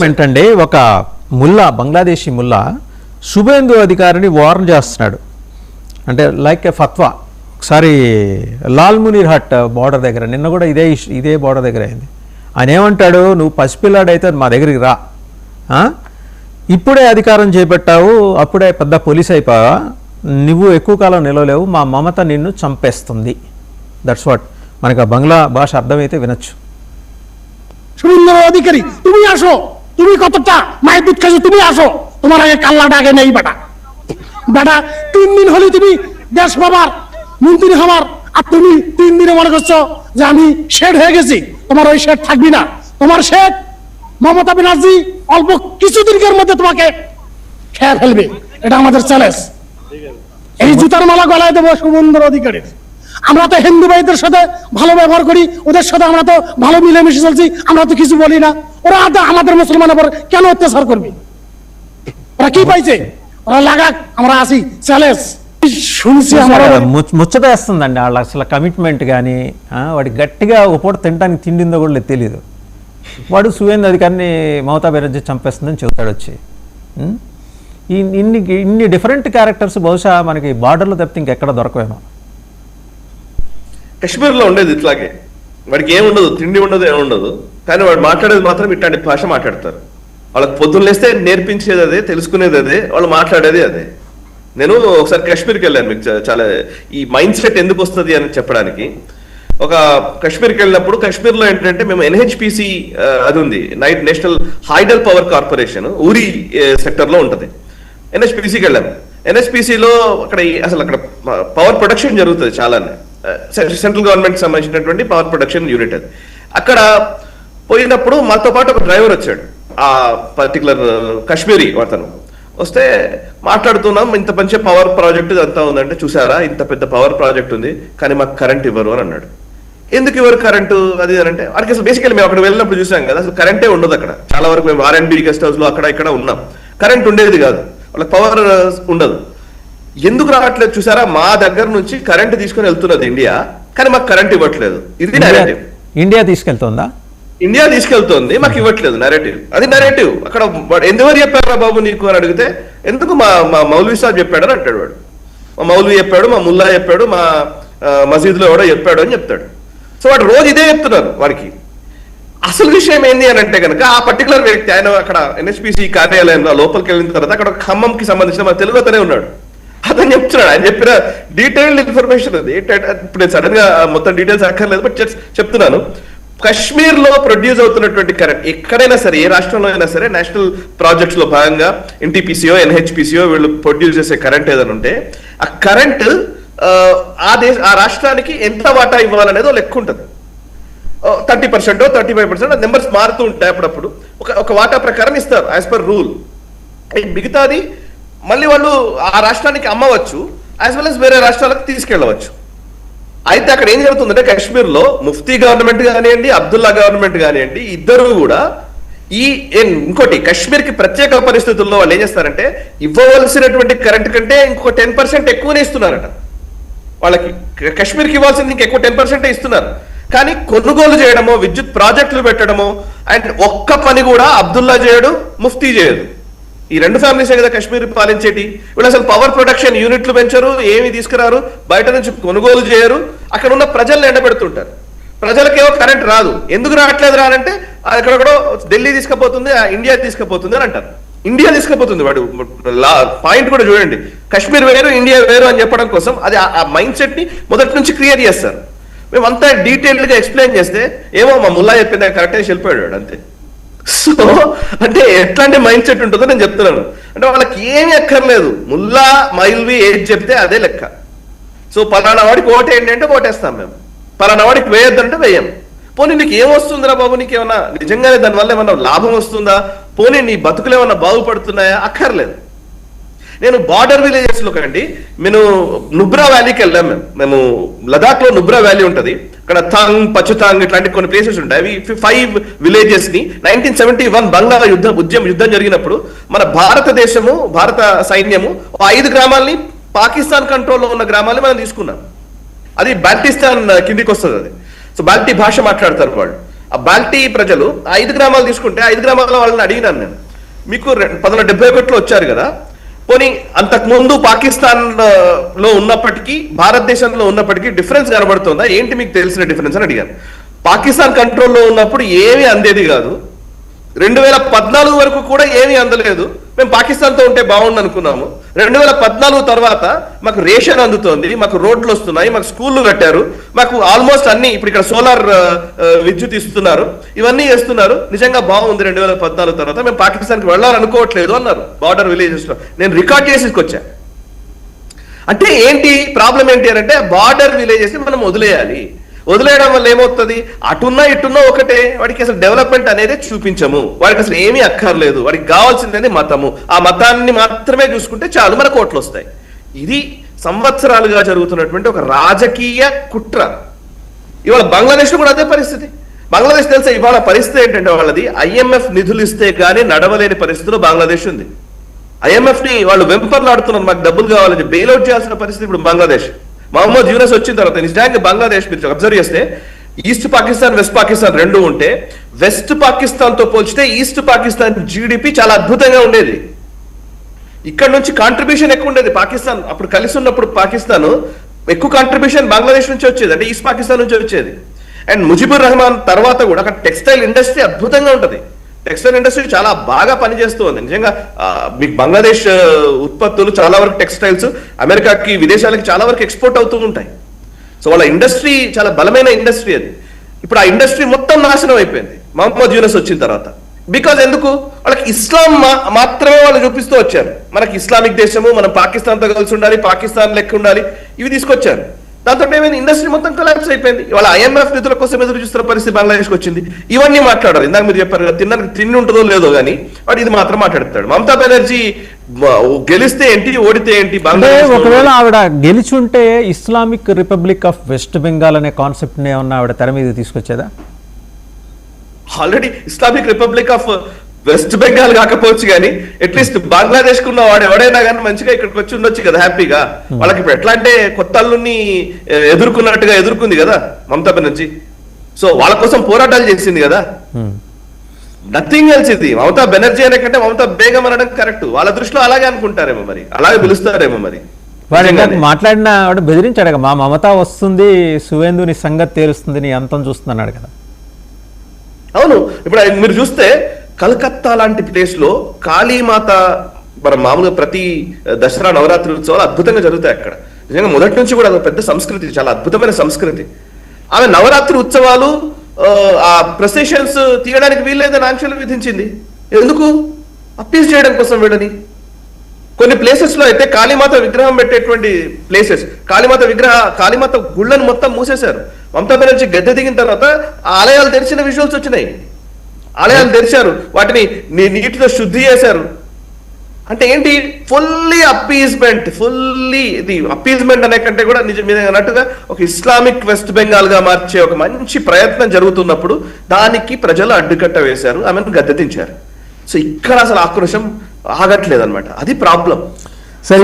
ఏంటంటే ఒక ముల్లా, బంగ్లాదేశీ ముల్లా శుభేందు అధికారిని వార్న్ చేస్తున్నాడు. అంటే లైక్ ఏ ఫత్వా. ఒకసారి లాల్ మునీర్ హట్ బార్డర్ దగ్గర, నిన్న కూడా ఇదే బార్డర్ దగ్గర అయింది. ఆయన ఏమంటాడు, నువ్వు పసిపిల్లాడైతే మా దగ్గరికి రా, ఇప్పుడే అధికారం చేపట్టావు, అప్పుడే పెద్ద పోలీస్ అయిపోయావా, నువ్వు ఎక్కువ కాలం నిలవలేవు, మా మమత నిన్ను చంపేస్తుంది. That's what. మనకు ఆ బంగ్లా భాష అర్థమైతే వినొచ్చు. শুভেন্দু অধিকারী, তুমি আসো, তুমি কতটা মায়ের দুধ খাইছো, তুমি আসো, তোমার আগে কাল্লা ডাকে নেই বেটা। বেটা 3 দিন হলে তুমি দেশ বাবার মন্ত্রী হবার, আর তুমি 3 দিনে মনে করছো যে আমি শেড হয়ে গেছি। তোমার ওই শেড থাকবি না। তোমার শেড মমতা ব্যানার্জি অল্প কিছুদিনের মধ্যে তোমাকে খেয়ে ফেলবে। এটা আমাদের চ্যালেঞ্জ। এই জুতার মালা গলায় দেবো শুভেন্দু অধিকারীর। আমরা তো হিন্দু ভাইদের সাথে ভালো ব্যবহার করি, ওদের সাথে আমরা তো ভালো মিলেমিশে চলছি, আমরা তো কিছু বলি না। ওরা আমাদের মুসলমানের উপর কেন অত্যাচার করবে? ওরা কি পাইছে? ওরা লাগাক, আমরা আসি, চ্যালেঞ্জ শুনছি। ముచ్చట వేస్తుందండి వాళ్ళ అసలు కమిట్మెంట్ కానీ, వాడి గట్టిగా ఒక పూట తినడానికి తిండిందో కూడా తెలియదు. వాడు సువేంద్ర అధికారిని మమతా బెనర్జీ చంపేస్తుందని చెబుతాడు వచ్చి. ఇన్ని డిఫరెంట్ క్యారెక్టర్స్ బహుశా మనకి బార్డర్లో తప్పితే ఇంకెక్కడ దొరకవేమో. కశ్మీర్లో ఉండేది ఇట్లాగే. వాడికి ఏముండదు, తిండి ఉండదు, ఏముండదు, కానీ వాడు మాట్లాడేది మాత్రం ఇట్లాంటి భాష మాట్లాడతారు. వాళ్ళకి పొద్దున్న లేస్తే నేర్పించేది అదే, తెలుసుకునేది అదే, వాళ్ళు మాట్లాడేది అదే. నేను ఒకసారి కాశ్మీర్కి వెళ్ళాను. మీకు చాలా ఈ మైండ్ సెట్ ఎందుకు వస్తుంది అని చెప్పడానికి. ఒక కాశ్మీర్కి వెళ్ళినప్పుడు, కాశ్మీర్లో ఏంటంటే మేము ఎన్హెచ్పిసి అది ఉంది, నేషనల్ హైడల్ పవర్ కార్పొరేషన్, ఊరి సెక్టర్లో ఉంటుంది. ఎన్హెచ్పిసికి వెళ్ళాము. ఎన్హెచ్పిసిలో అసలు అక్కడ పవర్ ప్రొడక్షన్ జరుగుతుంది చాలానే. సెంట్రల్ గవర్నమెంట్ సంబంధించినటువంటి పవర్ ప్రొడక్షన్ యూనిట్ అది. అక్కడ పోయినప్పుడు మాతో పాటు ఒక డ్రైవర్ వచ్చాడు, ఆ పర్టికులర్ కాశ్మీరీ అతను. వస్తే మాట్లాడుతున్నాం, ఇంత మంచి పవర్ ప్రాజెక్ట్ అంతా ఉందంటే, చూసారా ఇంత పెద్ద పవర్ ప్రాజెక్ట్ ఉంది కానీ మాకు కరెంట్ ఇవ్వరు అని అన్నాడు. ఎందుకు ఇవ్వరు కరెంటు అది అని అంటే, వాడికి అసలు బేసికల్లీ మేము అక్కడ వెళ్ళినప్పుడు చూసాం కదా, అసలు కరెంటే ఉండదు అక్కడ. చాలా వరకు మేము R&B గెస్ట్ హౌస్ లో అక్కడ ఇక్కడ ఉన్నాం, కరెంట్ ఉండేది కాదు, వాళ్ళకి పవర్ ఉండదు. ఎందుకు రావట్లేదు చూసారా, మా దగ్గర నుంచి కరెంట్ తీసుకొని వెళ్తున్నది ఇండియా, కానీ మాకు కరెంట్ ఇవ్వట్లేదు. ఇది నరేటివ్. ఇండియా తీసుకెళ్తుందా? ఇండియా తీసుకెళ్తుంది, మాకు ఇవ్వట్లేదు. నరేటివ్, అది నరేటివ్. అక్కడ ఎందువరకు చెప్పారా బాబు నీకు అని అడిగితే, ఎందుకు మా మౌలవీ సాబ్ చెప్పాడని అంటాడు వాడు. మా మౌలవీ చెప్పాడు, మా ముల్లా చెప్పాడు, మా మసీదులో ఎవడో చెప్పాడు అని చెప్తాడు. సో వాడు రోజు ఇదే చెప్తున్నారు వాడికి. అసలు విషయం ఏంది అని అంటే కనుక, ఆ పర్టికులర్ వ్యక్తి ఆయన అక్కడ ఎన్హెచ్పిసి కార్యాలయంలో లోపలికి వెళ్ళిన తర్వాత అక్కడ ఖమ్మంకి సంబంధించిన మన తెలుగు అతనే ఉన్నాడు. అతను చెప్తున్నాడు, ఆయన చెప్పిన డీటెయిల్డ్ ఇన్ఫర్మేషన్ అది. ఇప్పుడు నేను సడన్ గా మొత్తం డీటెయిల్స్ అక్కర్లేదు, బట్ చెప్తున్నాను. కశ్మీర్ లో ప్రొడ్యూస్ అవుతున్నటువంటి కరెంట్ ఎక్కడైనా సరే, ఏ రాష్ట్రంలో అయినా సరే, నేషనల్ ప్రాజెక్ట్స్ లో భాగంగా ఎన్టీపీసీఓ ఎన్హెచ్పిసిఓ వీళ్ళు ప్రొడ్యూస్ చేసే కరెంట్ ఏదైనా ఉంటే, ఆ కరెంట్ ఆ రాష్ట్రానికి ఎంత వాటా ఇవ్వాలనేది లెక్క ఉంటుంది. 30%, 35% నెంబర్స్ మారుతూ ఉంటాయి. అప్పుడప్పుడు ఒక వాటా ప్రకారం ఇస్తారు యాజ్ పర్ రూల్. మిగతాది మళ్ళీ వాళ్ళు ఆ రాష్ట్రానికి అమ్మవచ్చు, యాజ్ వెల్ as వేరే రాష్ట్రాలకు తీసుకెళ్ళవచ్చు. అయితే అక్కడ ఏం జరుగుతుందంటే, కాశ్మీర్లో ముఫ్తీ గవర్నమెంట్ కానివ్వండి, అబ్దుల్లా గవర్నమెంట్ కానివ్వండి, ఇద్దరు కూడా ఇంకోటి కాశ్మీర్కి ప్రత్యేక పరిస్థితుల్లో వాళ్ళు ఏం చేస్తారంటే, ఇవ్వవలసినటువంటి కరెంట్ కంటే ఇంకొక 10% ఎక్కువనే ఇస్తున్నారట. వాళ్ళకి కాశ్మీర్కి ఇవ్వాల్సింది ఇంకెక్కువ 10% ఇస్తున్నారు. కానీ కొనుగోలు చేయడమో, విద్యుత్ ప్రాజెక్టులు పెట్టడమో, అండ్ ఒక్క పని కూడా అబ్దుల్లా చేయడు, ముఫ్తీ చేయదు. ఈ రెండు ఫ్యామిలీసే కదా కాశ్మీర్ పాలించేటి. వీళ్ళు అసలు పవర్ ప్రొడక్షన్ యూనిట్లు పెంచరు, ఏమి తీసుకురారు, బయట నుంచి కొనుగోలు చేయరు, అక్కడ ఉన్న ప్రజల్ని ఎండబెడుతుంటారు. ప్రజలకేమో కరెంట్ రాదు. ఎందుకు రావట్లేదు రానంటే, ఎక్కడెక్కడో ఢిల్లీ తీసుకుపోతుంది, ఇండియా తీసుకుపోతుంది అని అంటారు. ఇండియా తీసుకుపోతుంది. వాడు పాయింట్ కూడా చూడండి, కాశ్మీర్ వేరు ఇండియా వేరు అని చెప్పడం కోసం అది ఆ మైండ్ సెట్ ని మొదటి నుంచి క్రియేట్ చేస్తారు. మేమంతా డీటెయిల్డ్ గా ఎక్స్ప్లెయిన్ చేస్తే, ఏమో మా ముల్లా చెప్పింది కరెక్ట్ అని వెళ్ళిపోయాడు అంతే. సో అంటే ఎట్లాంటి మైండ్ సెట్ ఉంటుందో నేను చెప్తున్నాను. అంటే వాళ్ళకి ఏమి అక్కర్లేదు, ముల్లా మైల్వి ఏది చెప్తే అదే లెక్క. సో పలానా వాడికి ఓటేయండి అంటే ఓటేస్తాం మేము, పలానా వాడికి వేయొద్దంటే వేయం. పోనీ నీకు ఏమొస్తుందిరా బాబు, నీకేమన్నా నిజంగానే దానివల్ల ఏమన్నా లాభం వస్తుందా, పోనీ నీ బతుకులు ఏమన్నా బాగుపడుతున్నాయా, అక్కర్లేదు. నేను బార్డర్ విలేజెస్ లో కండి, నేను నుబ్రా వ్యాలీకి వెళ్ళాం. మేము లదాఖ్ లో నుబ్రా వ్యాలీ ఉంటుంది, అక్కడ థాంగ్, పచుతాంగ్ ఇట్లాంటి కొన్ని ప్లేసెస్ ఉంటాయి. అవి 5 విలేజెస్ ని 1971 బంగ్లా యుద్ధం జరిగినప్పుడు మన భారతదేశము, భారత సైన్యము 5 గ్రామాలని, పాకిస్తాన్ కంట్రోల్లో ఉన్న గ్రామాలని మనం తీసుకున్నాం. అది బాల్టిస్తాన్ కిందికి వస్తుంది. అది సో బాల్టీ భాష మాట్లాడతారు వాళ్ళు. ఆ బాల్టీ ప్రజలు ఆ 5 గ్రామాలు తీసుకుంటే 5 గ్రామాల వాళ్ళని అడిగినాను నేను, మీకు 1971లో వచ్చారు కదా, పోనీ అంతకు ముందు పాకిస్తాన్ లో ఉన్నప్పటికీ భారతదేశంలో ఉన్నప్పటికీ డిఫరెన్స్ కనబడుతుందా, ఏంటి మీకు తెలిసిన డిఫరెన్స్ అని అడిగాను. పాకిస్తాన్ కంట్రోల్లో ఉన్నప్పుడు ఏమీ అందేది కాదు, 2014 వరకు కూడా ఏమీ అందలేదు, మేము పాకిస్తాన్తో ఉంటే బాగుండు అనుకున్నాము. 2014 తర్వాత మాకు రేషన్ అందుతోంది, మాకు రోడ్లు వస్తున్నాయి, మాకు స్కూళ్ళు కట్టారు, మాకు ఆల్మోస్ట్ అన్ని ఇప్పుడు ఇక్కడ సోలార్ విద్యుత్ ఇస్తున్నారు, ఇవన్నీ చేస్తున్నారు, నిజంగా బాగుంది. 2014 తర్వాత మేము పాకిస్తాన్కి వెళ్ళాలనుకోవట్లేదు అన్నారు బార్డర్ విలేజెస్ లో. నేను రికార్డ్ చేసేసుకొచ్చా. అంటే ఏంటి ప్రాబ్లం ఏంటి అని అంటే, బార్డర్ విలేజెస్ మనం వదిలేయాలి. వదిలేయడం వల్ల ఏమవుతుంది, అటున్నా ఇటున్నా ఒకటే, వాడికి అసలు డెవలప్మెంట్ అనేది చూపించము, వాడికి అసలు ఏమీ అక్కర్లేదు, వాడికి కావాల్సింది మతము, ఆ మతాన్ని మాత్రమే చూసుకుంటే చాలు మన కోట్లు వస్తాయి. ఇది సంవత్సరాలుగా జరుగుతున్నటువంటి ఒక రాజకీయ కుట్ర. ఇవాళ బంగ్లాదేశ్ లో కూడా అదే పరిస్థితి. బంగ్లాదేశ్ తెలుసా ఇవాళ పరిస్థితి ఏంటంటే, వాళ్ళది IMF నిధులు ఇస్తే గానీ నడవలేని పరిస్థితిలో బంగ్లాదేశ్ ఉంది. IMF ని వాళ్ళు వెంపర్లాడుతున్నారు, మాకు డబ్బులు కావాలని బెయిల్అవుట్ చేయాల్సిన పరిస్థితి ఇప్పుడు బంగ్లాదేశ్. మహమ్మద్ యూనస్ వచ్చిన తర్వాత నిజానికి బంగ్లాదేశ్ మీరు అబ్జర్వ్ చేస్తే ఈస్ట్ పాకిస్తాన్ వెస్ట్ పాకిస్తాన్ రెండు ఉంటే, వెస్ట్ పాకిస్తాన్ తో పోల్చితే ఈస్ట్ పాకిస్తాన్ GDP చాలా అద్భుతంగా ఉండేది. ఇక్కడ నుంచి కాంట్రిబ్యూషన్ ఎక్కువ ఉండేది. పాకిస్తాన్ అప్పుడు కలిసి ఉన్నప్పుడు పాకిస్తాన్ ఎక్కువ కాంట్రిబ్యూషన్ బంగ్లాదేశ్ నుంచి వచ్చేది, అంటే ఈస్ట్ పాకిస్తాన్ నుంచి వచ్చేది. అండ్ ముజిబుర్ రెహమాన్ తర్వాత కూడా అక్కడ టెక్స్టైల్ ఇండస్ట్రీ అద్భుతంగా ఉంటుంది. టెక్స్టైల్ ఇండస్ట్రీ చాలా బాగా పనిచేస్తూ ఉంది. నిజంగా మీకు బంగ్లాదేశ్ ఉత్పత్తులు చాలా వరకు టెక్స్టైల్స్ అమెరికాకి విదేశాలకి చాలా వరకు ఎక్స్పోర్ట్ అవుతూ ఉంటాయి. సో వాళ్ళ ఇండస్ట్రీ చాలా బలమైన ఇండస్ట్రీ అది. ఇప్పుడు ఆ ఇండస్ట్రీ మొత్తం నాశనం అయిపోయింది మహమ్మద్ యూనస్ వచ్చిన తర్వాత. బికాజ్ ఎందుకు, వాళ్ళకి ఇస్లాం మాత్రమే వాళ్ళు చూపిస్తూ వచ్చారు, మనకి ఇస్లామిక్ దేశము, మనం పాకిస్తాన్తో కలిసి ఉండాలి, పాకిస్తాన్ లెక్క ఉండాలి, ఇవి తీసుకొచ్చారు. దాంతో ఏమైంది, ఇండస్ట్రీ మొత్తం కొలాప్స్ అయిపోయింది. ఇవాళ IMF నిధుల కోసం ఎదురు చూస్తున్న పరిస్థితి బంగ్లాదేశ్కి వచ్చింది. ఇవన్నీ మాట్లాడారు. ఇందాక మీరు చెప్పారు కదా, తిండి ఉంటుందో లేదో కానీ వాడు ఇది మాత్రం మాట్లాడతాడు. మమతా బెనర్జీ గెలిస్తే ఏంటి, ఓడితే ఏంటి, ఒకవేళ ఆవిడ గెలిచుంటే Islamic republic of West Bengal అనే కాన్సెప్ట్ ని ఏమన్నా ఆవిడ తెర మీద తీసుకొచ్చేదా? Already Islamic republic of West Bengal కాకపోవచ్చు కానీ అట్లీస్ట్ బంగ్లాదేశ్ కున్న వాడు ఎవడైనా కానీ మంచిగా ఇక్కడికి వచ్చి ఉండొచ్చు కదా హ్యాపీగా. వాళ్ళకి ఇప్పుడు ఎట్లా అంటే కొత్త అల్లుని ఎదుర్కొన్నట్టుగా ఎదుర్కొంది కదా మమతా బెనర్జీ. సో వాళ్ళ కోసం పోరాటాలు చేసింది కదా, నథింగ్ ఎల్స్. ఇది మమతా బెనర్జీ అనే కంటే మమతా బేగం అనడం కరెక్ట్. వాళ్ళ దృష్టిలో అలాగే అనుకుంటారేమో, మరి అలాగే పిలుస్తారేమో. మరి వాడు మాట్లాడిన వాడు బెదిరించాడు, మా మమతా వస్తుంది, సువేందుని సంగతి తేలుస్తుంది, నీ అంతం చూస్తున్నాడు కదా. అవును, ఇప్పుడు మీరు చూస్తే కలకత్తా లాంటి ప్లేస్ లో కాళీమాత మనం మామూలుగా ప్రతి దసరా నవరాత్రి ఉత్సవాలు అద్భుతంగా జరుగుతాయి అక్కడ. నిజంగా మొదటి నుంచి కూడా అది పెద్ద సంస్కృతి, చాలా అద్భుతమైన సంస్కృతి. ఆమె నవరాత్రి ఉత్సవాలు ఆ ప్రొసెషన్స్ తీయడానికి వీల్లేదని ఆంక్షలు విధించింది. ఎందుకు, అప్పీల్ చేయడం కోసం వీళ్ళని. కొన్ని ప్లేసెస్ లో అయితే కాళీమాత విగ్రహం పెట్టేటువంటి ప్లేసెస్, కాళీమాత గుళ్ళను మొత్తం మూసేశారు. మమతా బెనర్జీ గద్దె దిగిన తర్వాత ఆలయాలు తెరిచిన విజువల్స్ వచ్చినాయి. ఆలయాలు తెరిచారు, వాటిని నీటితో శుద్ధి చేశారు. అంటే ఏంటి, ఫుల్లీ అప్పీజ్మెంట్. ఇది అప్పీజ్మెంట్ అనే కంటే కూడా నిజం అన్నట్టుగా ఒక ఇస్లామిక్ వెస్ట్ బెంగాల్ గా మార్చే ఒక మంచి ప్రయత్నం జరుగుతున్నప్పుడు దానికి ప్రజలు అడ్డుకట్ట వేశారు, ఆమెను గద్దెదించారు. సో ఇక్కడ అసలు ఆక్రోశం ఆగట్లేదు అనమాట, అది ప్రాబ్లం. సరే,